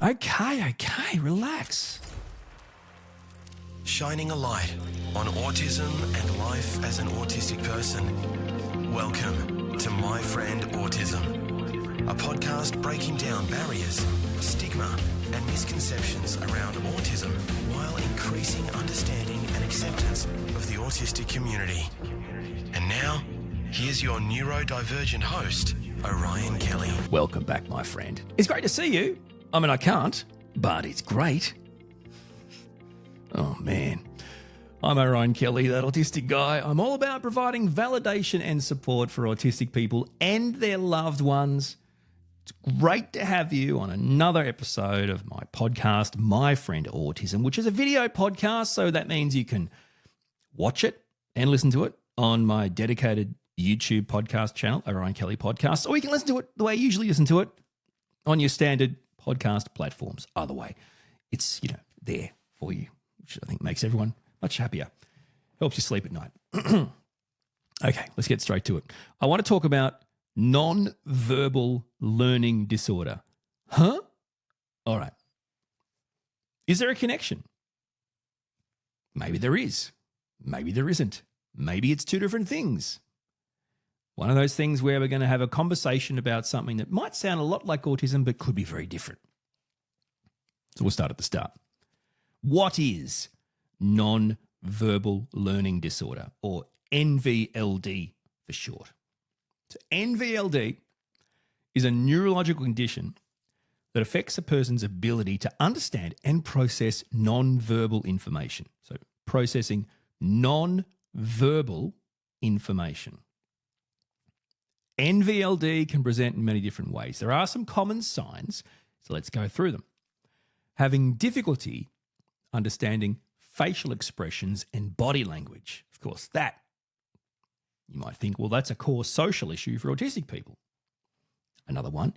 Okay, relax. Shining a light on autism and life as an autistic person. Welcome to My Friend Autism, a podcast breaking down barriers, stigma, and misconceptions around autism while increasing understanding and acceptance of the autistic community. And now, here's your neurodivergent host, Orion Kelly. Welcome back, my friend. It's great to see you. I mean, I can't, but it's great. Oh, man. I'm Orion Kelly, that autistic guy. I'm all about providing validation and support for autistic people and their loved ones. It's great to have you on another episode of my podcast, My Friend Autism, which is a video podcast, so that means you can watch it and listen to it on my dedicated YouTube podcast channel, Orion Kelly Podcast, or you can listen to it the way you usually listen to it on your standard podcast platforms. Either way, it's, there for you, which I think makes everyone much happier. Helps you sleep at night. Okay, let's get straight to it. I want to talk about nonverbal learning disorder. Huh? All right. Is there a connection? Maybe there is. Maybe there isn't. Maybe it's two different things. One of those things where we're going to have a conversation about something that might sound a lot like autism but could be very different. So we'll start at the start. What is non-verbal learning disorder, or NVLD for short? So NVLD is a neurological condition that affects a person's ability to understand and process non-verbal information. So processing non-verbal information. NVLD can present in many different ways. There are some common signs, so let's go through them. Having difficulty understanding facial expressions and body language. Of course, that, you might think, well, that's a core social issue for autistic people. Another one,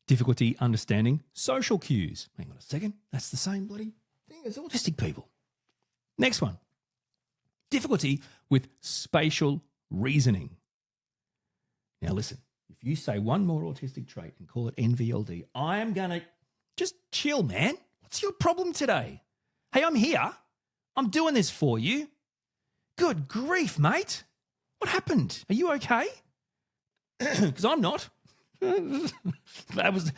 difficulty understanding social cues. Hang on a second, that's the same bloody thing as autistic people. Next one, difficulty with spatial reasoning. Now listen, if you say one more autistic trait and call it NVLD, I am going to just chill, man. What's your problem today? Hey, I'm here. I'm doing this for you. Good grief, mate. What happened? Are you okay? Because I'm not. Did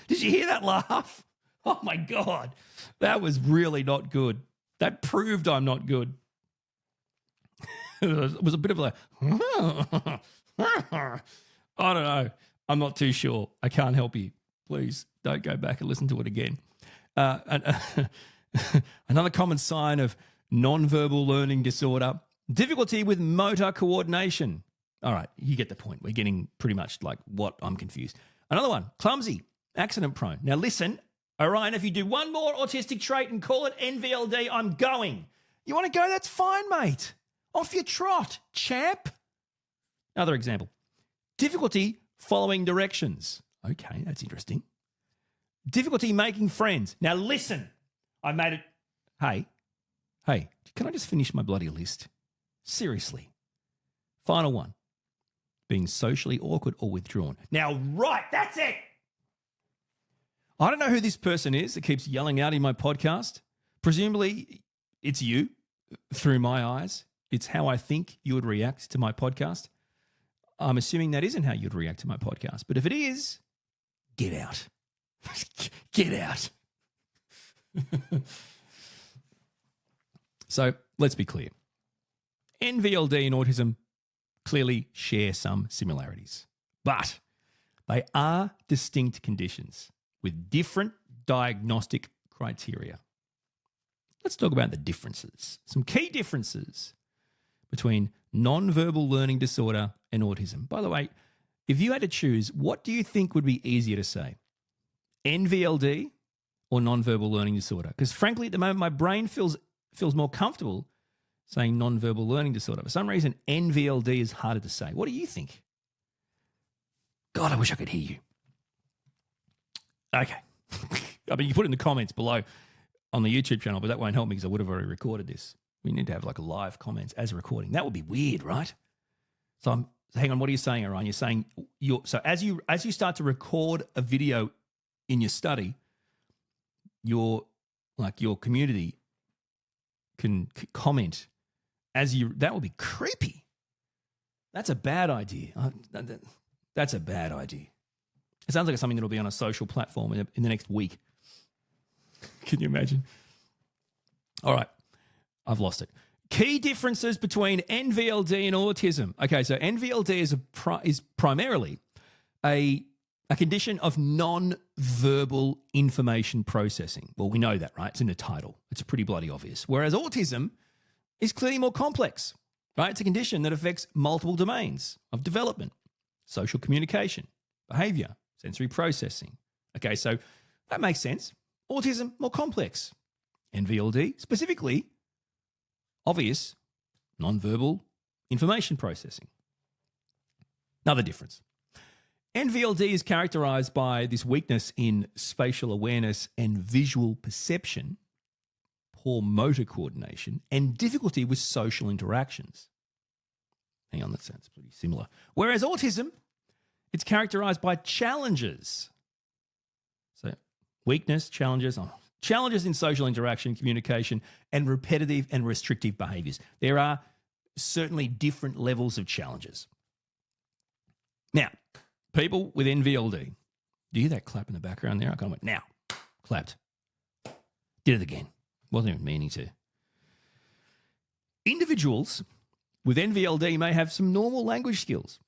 you hear that laugh? Oh my God. That was really not good. That proved I'm not good. It was a bit of a, I don't know. I'm not too sure. I can't help you. Please don't go back and listen to it again. Another common sign of nonverbal learning disorder, difficulty with motor coordination. All right, you get the point. We're getting pretty much like what I'm confused. Another one, clumsy, accident prone. Now listen, Orion, if you do one more autistic trait and call it NVLD, I'm going. You want to go? That's fine, mate. Off your trot, champ. Another example, difficulty following directions. Okay, that's interesting. Difficulty making friends. Now listen, I made it. Hey, can I just finish my bloody list? Seriously. Final one, being socially awkward or withdrawn. Now, right, that's it. I don't know who this person is that keeps yelling out in my podcast. Presumably it's you through my eyes. It's how I think you would react to my podcast. I'm assuming that isn't how you'd react to my podcast. But if it is, get out. Get out. So let's be clear. NVLD and autism clearly share some similarities, but they are distinct conditions with different diagnostic criteria. Let's talk about the differences. Some key differences between nonverbal learning disorder and autism. By the way, if you had to choose, what do you think would be easier to say? NVLD or nonverbal learning disorder? Because frankly, at the moment, my brain feels more comfortable saying nonverbal learning disorder. For some reason, NVLD is harder to say. What do you think? God, I wish I could hear you. Okay. I mean, you put it in the comments below on the YouTube channel, but that won't help me because I would have already recorded this. We need to have like a live comments as a recording. That would be weird, right? So hang on, what are you saying, Orion? You're saying so as you start to record a video in your study, your community can comment as you. That would be creepy. That's a bad idea. That's a bad idea. It sounds like it's something that will be on a social platform in the next week. Can you imagine? All right. I've lost it. Key differences between NVLD and autism. Okay, so NVLD is primarily a condition of non-verbal information processing. Well, we know that, right? It's in the title. It's pretty bloody obvious. Whereas autism is clearly more complex, right? It's a condition that affects multiple domains of development, social communication, behavior, sensory processing. Okay, so that makes sense. Autism, more complex. NVLD, specifically, obvious, non-verbal information processing. Another difference. NVLD is characterized by this weakness in spatial awareness and visual perception, poor motor coordination, and difficulty with social interactions. Hang on, that sounds pretty similar. Whereas autism, it's characterized by challenges. So weakness, challenges in social interaction, communication, and repetitive and restrictive behaviors. There are certainly different levels of challenges. Now, people with NVLD, do you hear that clap in the background there? I kind of went, now, clapped. Did it again. Wasn't even meaning to. Individuals with NVLD may have some normal language skills,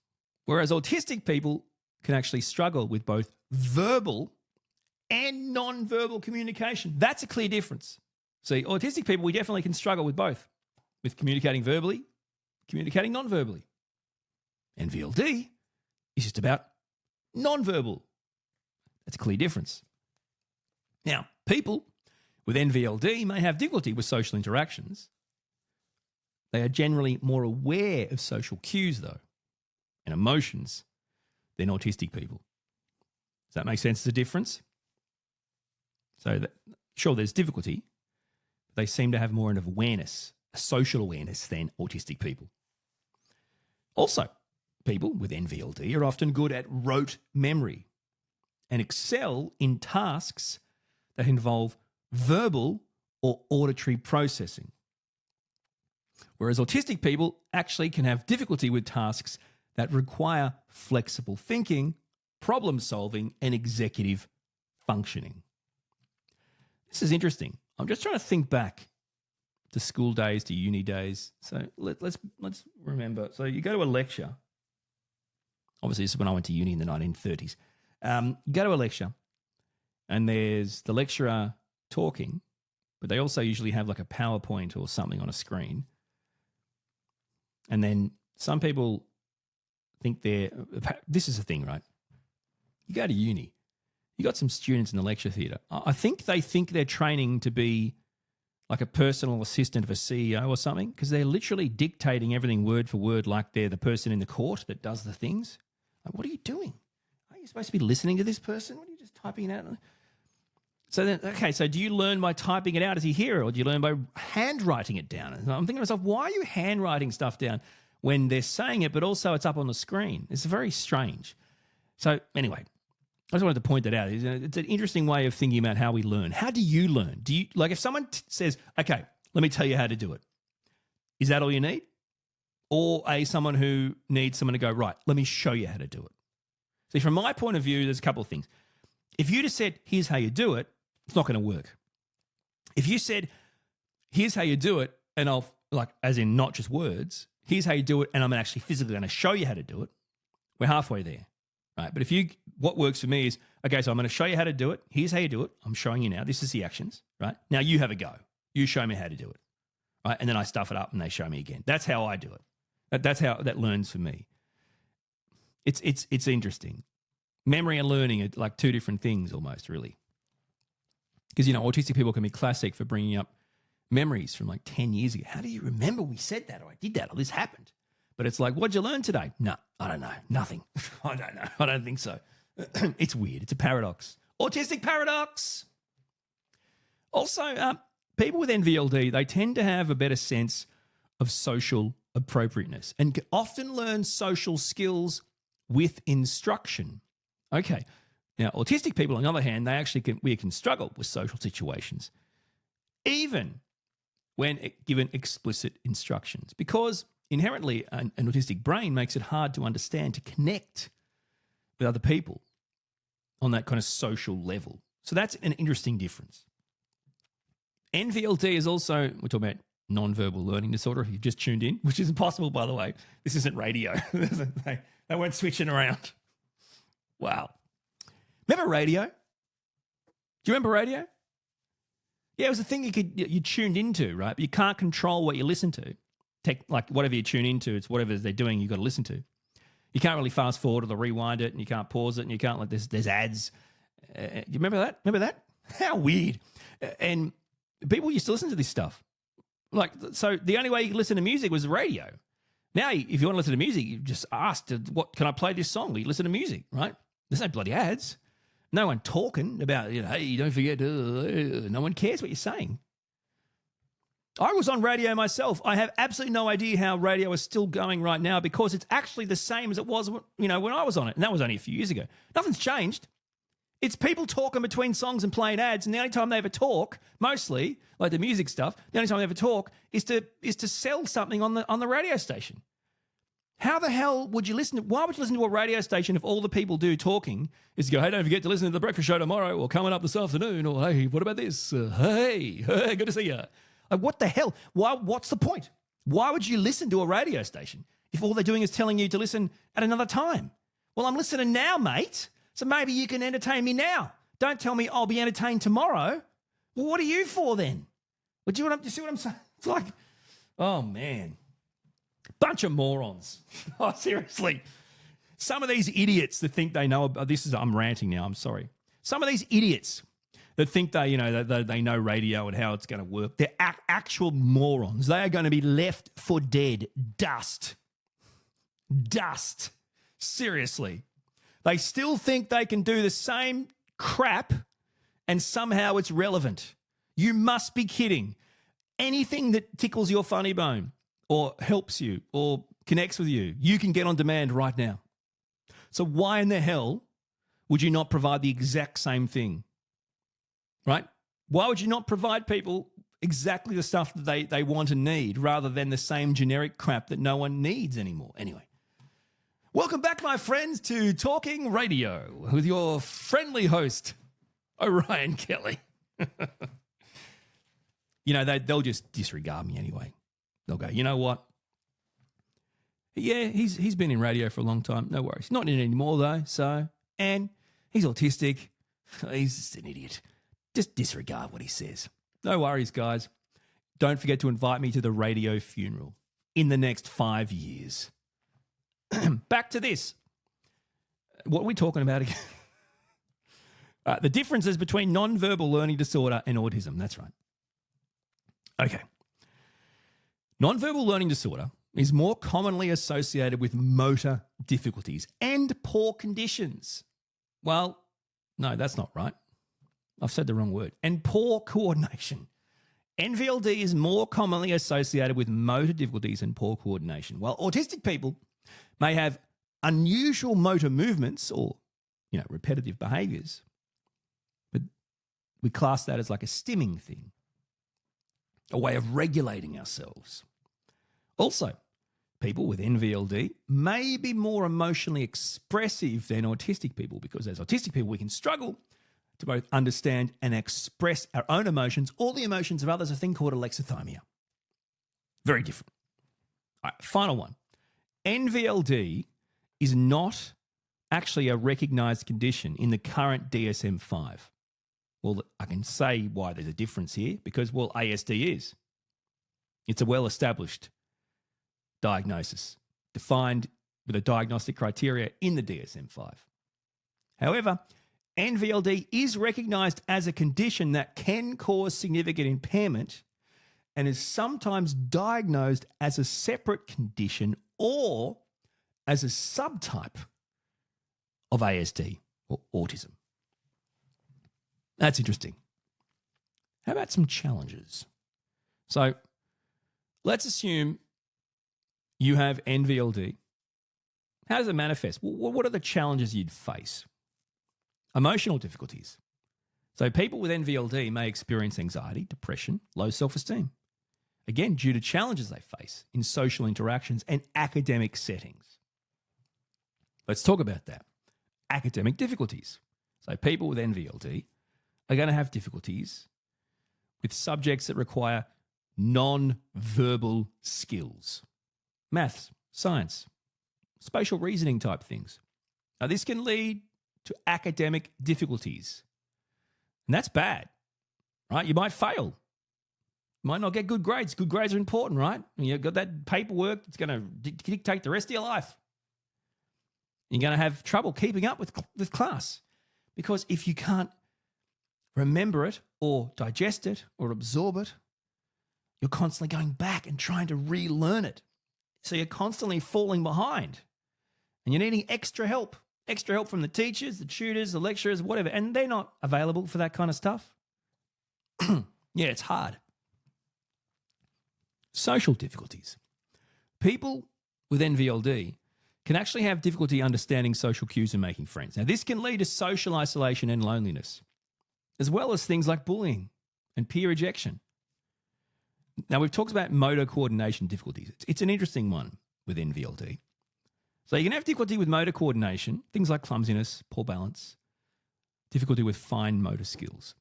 whereas autistic people can actually struggle with both verbal and non-verbal communication. That's a clear difference. See, autistic people, we definitely can struggle with both, with communicating verbally, communicating non-verbally. NVLD is just about non-verbal. That's a clear difference. Now, people with NVLD may have difficulty with social interactions. They are generally more aware of social cues, though, and emotions than autistic people. Does that make sense as a difference? So, sure, there's difficulty. But they seem to have more of awareness, a social awareness, than autistic people. Also, people with NVLD are often good at rote memory and excel in tasks that involve verbal or auditory processing. Whereas autistic people actually can have difficulty with tasks that require flexible thinking, problem solving, and executive functioning. This is interesting. I'm just trying to think back to school days, to uni days. So let's remember. So you go to a lecture. Obviously, this is when I went to uni in the 1930s. You go to a lecture, and there's the lecturer talking, but they also usually have like a PowerPoint or something on a screen. And then some people think this is the thing, right? You go to uni, you got some students in the lecture theatre. I think they think they're training to be like a personal assistant of a CEO or something, because they're literally dictating everything word for word like they're the person in the court that does the things. Like, what are you doing? Are you supposed to be listening to this person? What are you just typing it out? So then, okay, so do you learn by typing it out as you hear it, or do you learn by handwriting it down? And I'm thinking to myself, why are you handwriting stuff down when they're saying it, but also it's up on the screen? It's very strange. So anyway, I just wanted to point that out. It's an interesting way of thinking about how we learn. How do you learn? Do you, like, if someone says, okay, let me tell you how to do it, is that all you need? Or someone who needs someone to go, right, let me show you how to do it. See, from my point of view, there's a couple of things. If you just said, here's how you do it, it's not going to work. If you said, here's how you do it, and I'll, like, as in not just words, here's how you do it, and I'm actually physically going to show you how to do it, we're halfway there, right? But what works for me is, okay, so I'm going to show you how to do it. Here's how you do it. I'm showing you now. This is the actions, right? Now you have a go. You show me how to do it, right? And then I stuff it up and they show me again. That's how I do it. That's how that learns for me. It's interesting. Memory and learning are like two different things almost, really. Because, autistic people can be classic for bringing up memories from like 10 years ago. How do you remember we said that, or I did that, or this happened? But it's like, what'd you learn today? No, I don't know. Nothing. I don't know. I don't think so. It's weird. It's a paradox. Autistic paradox. Also, people with NVLD, they tend to have a better sense of social appropriateness and can often learn social skills with instruction. Okay. Now, autistic people, on the other hand, we can struggle with social situations, even when given explicit instructions, because inherently an autistic brain makes it hard to understand, to connect with other people on that kind of social level. So that's an interesting difference. NVLD is also, we're talking about nonverbal learning disorder, if you've just tuned in, which is impossible, by the way. This isn't radio. They weren't switching around. Wow. Remember radio? Do you remember radio? Yeah, it was a thing you tuned into, right? But you can't control what you listen to. Like whatever you tune into, it's whatever they're doing, you've got to listen to. You can't really fast forward or rewind it, and you can't pause it, and you can't, like, there's ads. You remember that? Remember that? How weird. And people used to listen to this stuff. Like, so the only way you could listen to music was the radio. Now, if you want to listen to music, you just ask, "What can I play this song?" You listen to music, right? There's no bloody ads. No one talking about, hey, don't forget, no one cares what you're saying. I was on radio myself. I have absolutely no idea how radio is still going right now, because it's actually the same as it was, when I was on it. And that was only a few years ago. Nothing's changed. It's people talking between songs and playing ads, and the only time they ever talk, mostly, like the music stuff, the only time they ever talk is to sell something on the radio station. How the hell would you listen? Why would you listen to a radio station if all the people do talking is to go, hey, don't forget to listen to The Breakfast Show tomorrow, or coming up this afternoon, or hey, what about this? Hey, good to see you. Like, what the hell? What's the point? Why would you listen to a radio station if all they're doing is telling you to listen at another time? Well, I'm listening now, mate, so maybe you can entertain me now. Don't tell me I'll be entertained tomorrow. Well, what are you for then? Do you see what I'm saying? It's like, oh, man. Bunch of morons. Oh, seriously. Some of these idiots that think they know about this I'm ranting now, I'm sorry. Some of these idiots that think they know radio and how it's going to work, they're actual morons. They are going to be left for dead. Dust. Seriously. They still think they can do the same crap and somehow it's relevant. You must be kidding. Anything that tickles your funny bone or helps you or connects with you, you can get on demand right now. So why in the hell would you not provide the exact same thing? Right? Why would you not provide people exactly the stuff that they want and need, rather than the same generic crap that no one needs anymore? Anyway, welcome back, my friends, to Talking Radio with your friendly host, Orion Kelly. They'll just disregard me anyway. They'll go, you know what? Yeah, he's been in radio for a long time. No worries. Not in it anymore, though. So, and he's autistic. He's just an idiot. Just disregard what he says. No worries, guys. Don't forget to invite me to the radio funeral in the next 5 years. Back to this. What are we talking about again? The differences between nonverbal learning disorder and autism. That's right. Okay. Nonverbal learning disorder is more commonly associated with motor difficulties and poor conditions. Well, no, that's not right. I've said the wrong word. And poor coordination. NVLD is more commonly associated with motor difficulties and poor coordination, while autistic people may have unusual motor movements or, repetitive behaviours. But we class that as like a stimming thing, a way of regulating ourselves. Also, people with NVLD may be more emotionally expressive than autistic people, because as autistic people, we can struggle to both understand and express our own emotions or the emotions of others, a thing called alexithymia. Very different. All right, final one. NVLD is not actually a recognised condition in the current DSM-5. Well, I can say why there's a difference here, because, ASD is. It's a well-established diagnosis, defined with a diagnostic criteria in the DSM-5. However, NVLD is recognised as a condition that can cause significant impairment and is sometimes diagnosed as a separate condition or as a subtype of ASD or autism. That's interesting. How about some challenges? So let's assume you have NVLD. How does it manifest? What are the challenges you'd face? Emotional difficulties. So people with NVLD may experience anxiety, depression, low self-esteem. Again, due to challenges they face in social interactions and academic settings. Let's talk about that. Academic difficulties. So people with NVLD are going to have difficulties with subjects that require non-verbal skills. Maths, science, spatial reasoning type things. Now, this can lead to academic difficulties. And that's bad, right? You might fail. You might not get good grades. Good grades are important, right? You've got that paperwork that's going to dictate the rest of your life. You're going to have trouble keeping up with class because if you can't remember it or digest it or absorb it, you're constantly going back and trying to relearn it. So you're constantly falling behind and you're needing extra help from the teachers, the tutors, the lecturers, whatever, and they're not available for that kind of stuff. Yeah, it's hard. Social difficulties. People with NVLD can actually have difficulty understanding social cues and making friends. Now, this can lead to social isolation and loneliness, as well as things like bullying and peer rejection. Now, we've talked about motor coordination difficulties. It's an interesting one with NVLD. So you can have difficulty with motor coordination, things like clumsiness, poor balance, difficulty with fine motor skills.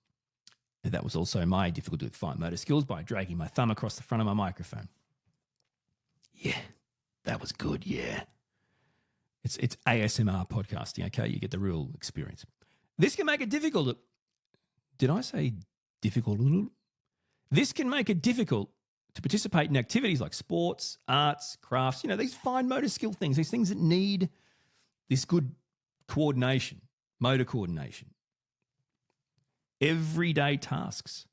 And that was also my difficulty with fine motor skills by dragging my thumb across the front of my microphone. Yeah, that was good, yeah. It's ASMR podcasting, okay? You get the real experience. This can make it difficult. Did I say difficult? This can make it difficult to participate in activities like sports, arts, crafts, these fine motor skill things, these things that need this good coordination, motor coordination. Everyday tasks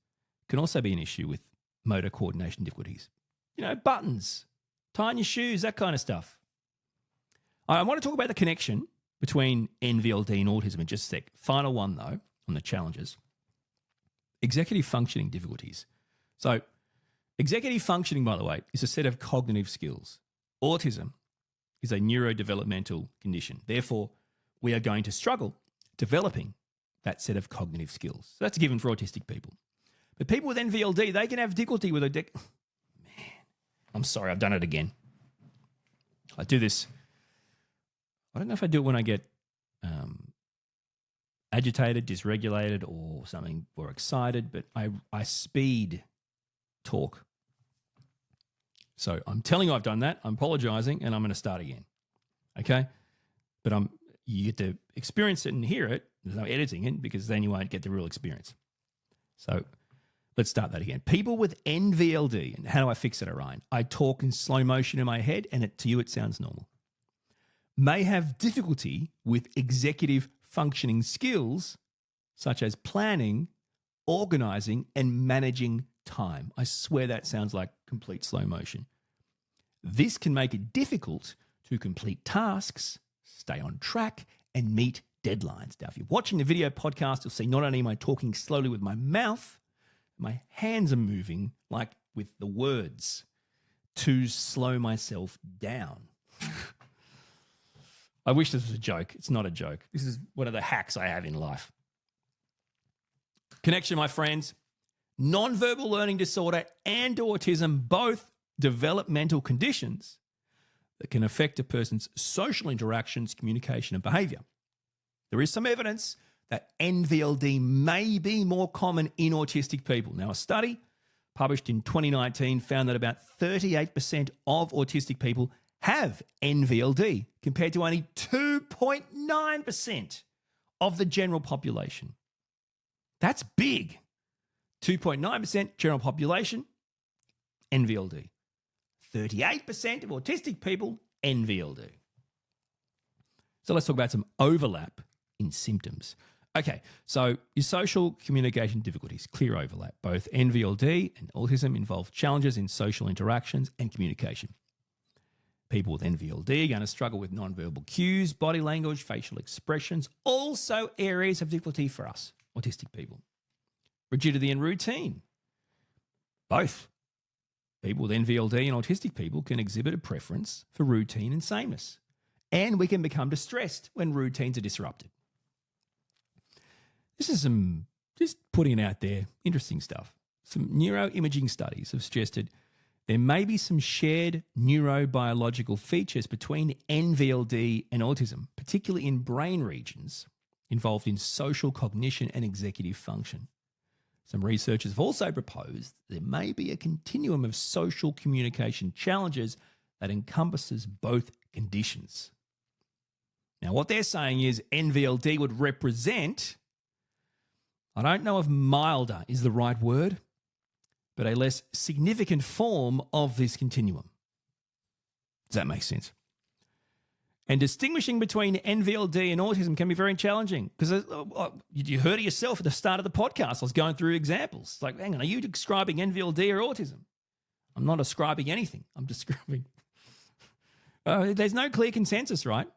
can also be an issue with motor coordination difficulties. Buttons, tying your shoes, that kind of stuff. I want to talk about the connection between NVLD and autism in just a sec. Final one, though, on the challenges. Executive functioning difficulties. So executive functioning, by the way, is a set of cognitive skills. Autism is a neurodevelopmental condition. Therefore, we are going to struggle developing that set of cognitive skills. So that's a given for autistic people. But people with NVLD, they can have difficulty with Man, I'm sorry, I've done it again. I do this. I don't know if I do it when I get agitated, dysregulated, or something, or excited, but I speed talk. So I'm telling you I've done that. I'm apologizing, and I'm going to start again. Okay? But you get to experience it and hear it. There's no editing it because then you won't get the real experience. So let's start that again. People with NVLD, and how do I fix it, Orion? I talk in slow motion in my head, and to you it sounds normal. May have difficulty with executive functioning skills such as planning, organizing, and managing time. I swear that sounds like complete slow motion. This can make it difficult to complete tasks, stay on track, and meet deadlines. Now, if you're watching the video podcast, you'll see not only am I talking slowly with my mouth, my hands are moving like with the words to slow myself down. I wish this was a joke. It's not a joke. This is one of the hacks I have in life. Connection, my friends. Nonverbal learning disorder and autism, both developmental conditions that can affect a person's social interactions, communication, and behavior. There is some evidence that NVLD may be more common in autistic people. Now, a study published in 2019 found that about 38% of autistic people have NVLD compared to only 2.9% of the general population. That's big. 2.9% general population, NVLD. 38% of autistic people, NVLD. So let's talk about some overlap in symptoms. Okay, so your social communication difficulties, clear overlap. Both NVLD and autism involve challenges in social interactions and communication. People with NVLD are going to struggle with nonverbal cues, body language, facial expressions, also areas of difficulty for us, autistic people. Rigidity and routine. Both. People with NVLD and autistic people can exhibit a preference for routine and sameness. And we can become distressed when routines are disrupted. This is just putting it out there, interesting stuff. Some neuroimaging studies have suggested there may be some shared neurobiological features between NVLD and autism, particularly in brain regions involved in social cognition and executive function. Some researchers have also proposed there may be a continuum of social communication challenges that encompasses both conditions. Now, what they're saying is NVLD would represent, I don't know if milder is the right word, but a less significant form of this continuum. Does that make sense? And distinguishing between NVLD and autism can be very challenging because you heard it yourself at the start of the podcast. I was going through examples. It's like, hang on, are you describing NVLD or autism? I'm not ascribing anything. I'm describing. There's no clear consensus, right,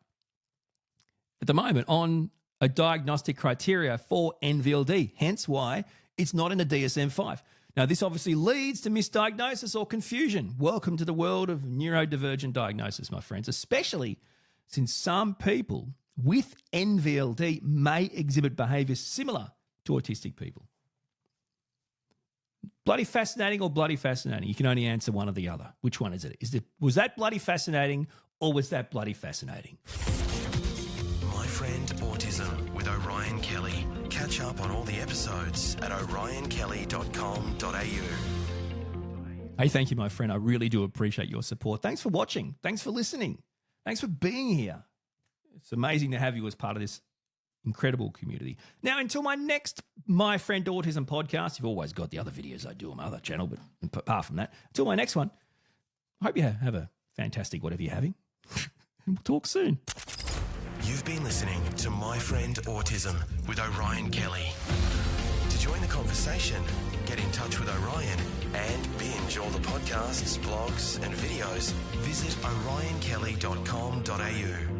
at the moment on a diagnostic criteria for NVLD, hence why it's not in the DSM-5. Now, this obviously leads to misdiagnosis or confusion. Welcome to the world of neurodivergent diagnosis, my friends, especially since some people with NVLD may exhibit behaviours similar to autistic people. Bloody fascinating or bloody fascinating? You can only answer one or the other. Which one is it? Was that bloody fascinating or was that bloody fascinating? My Friend Autism with Orion Kelly. Catch up on all the episodes at orionkelly.com.au. Hey, thank you, my friend. I really do appreciate your support. Thanks for watching. Thanks for listening. Thanks for being here. It's amazing to have you as part of this incredible community. Now, until my next My Friend Autism podcast, you've always got the other videos I do on my other channel, but apart from that, until my next one, I hope you have a fantastic whatever you're having. And we'll talk soon. You've been listening to My Friend Autism with Orion Kelly. To join the conversation, get in touch with Orion and binge all the podcasts, blogs and videos, visit orionkelly.com.au.